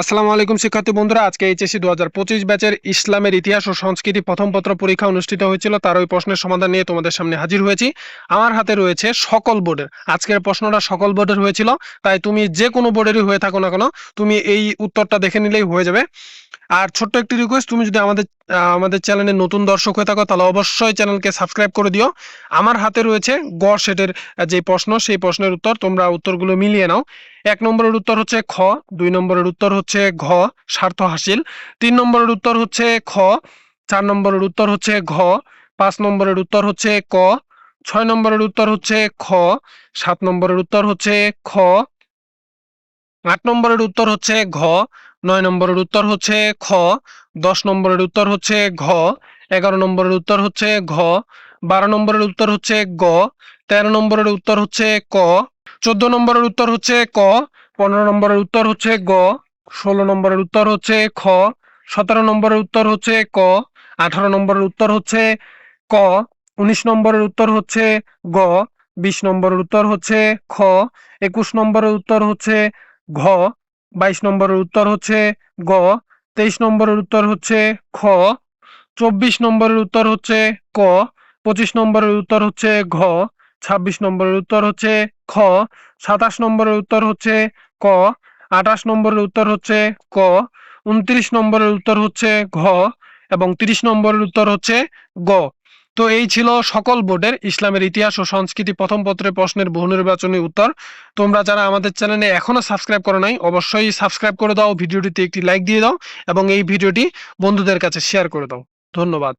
আসসালামু আলাইকুম শিক্ষার্থী বন্ধুরা, আজকে এইচএসসি 2025 ব্যাচের ইসলামের ইতিহাস ও সংস্কৃতি প্রথম পত্র পরীক্ষা অনুষ্ঠিত হয়েছিল। তার ওই প্রশ্নের সমাধান নিয়ে তোমাদের সামনে হাজির হয়েছি। আমার হাতে রয়েছে সকল বোর্ডের, আজকের প্রশ্নটা সকল বোর্ডের হয়েছিল, তাই তুমি যে কোনো বোর্ডেরই হয়ে থাকো না কেন তুমি এই উত্তরটা দেখে নিলেই হয়ে যাবে। আর ছোট্ট একটি রিকোয়েস্ট, তুমি যদি আমাদের চ্যানেলে নতুন দর্শক হয়ে থাকো তাহলে অবশ্যই চ্যানেলকে সাবস্ক্রাইব করে দিও। আমার হাতে রয়েছে গ সেটের যে প্রশ্ন, সেই প্রশ্নের উত্তর, তোমরা উত্তরগুলো মিলিয়ে নাও। 1 নম্বরের উত্তর হচ্ছে খ, 2 নম্বরের উত্তর হচ্ছে ঘ স্বার্থ হাসিল, 3 নম্বরের উত্তর হচ্ছে খ, 4 নম্বরের উত্তর হচ্ছে ঘ, 5 নম্বরের উত্তর হচ্ছে ক, 6 নম্বরের উত্তর হচ্ছে খ, 7 নম্বরের উত্তর হচ্ছে খ, 8 নম্বরের উত্তর হচ্ছে ঘ, 9 নম্বরের উত্তর হচ্ছে খ, 10 নম্বরের উত্তর হচ্ছে ঘ, 11 নম্বরের উত্তর হচ্ছে ঘ, 12 নম্বরের উত্তর হচ্ছে গ, 13 নম্বরের উত্তর হচ্ছে ক, 14 নম্বরের উত্তর হচ্ছে ক, 15 নম্বরের উত্তর হচ্ছে গ, 16 নম্বরের উত্তর হচ্ছে খ, 17 নম্বরের উত্তর হচ্ছে ক, 18 নম্বরের উত্তর হচ্ছে ক, 19 নম্বরের উত্তর হচ্ছে গ, 20 নম্বরের উত্তর হচ্ছে খ, 21 নম্বরের উত্তর হচ্ছে ঘ, 22 নম্বরের উত্তর হচ্ছে গ, 23 নম্বরের উত্তর হচ্ছে খ, 24 নম্বরের উত্তর হচ্ছে ক, 25 নম্বরের উত্তর হচ্ছে ঘ, 26 নম্বরের উত্তর হচ্ছে খ, 27 নম্বরের উত্তর হচ্ছে ক, 28 নম্বরের উত্তর হচ্ছে ক, 29 নম্বরের উত্তর হচ্ছে ঘ এবং 30 নম্বরের উত্তর হচ্ছে গ। তো এই ছিল সকল বোর্ডের ইসলামের ইতিহাস ও সংস্কৃতি প্রথম পত্রের প্রশ্নের বহু নির্বাচনী উত্তর। তোমরা যারা আমাদের চ্যানেলে এখনো সাবস্ক্রাইব করো নাই অবশ্যই সাবস্ক্রাইব করে দাও, ভিডিওটিতে একটি লাইক দিয়ে দাও এবং এই ভিডিওটি বন্ধুদের কাছে শেয়ার করে দাও। ধন্যবাদ।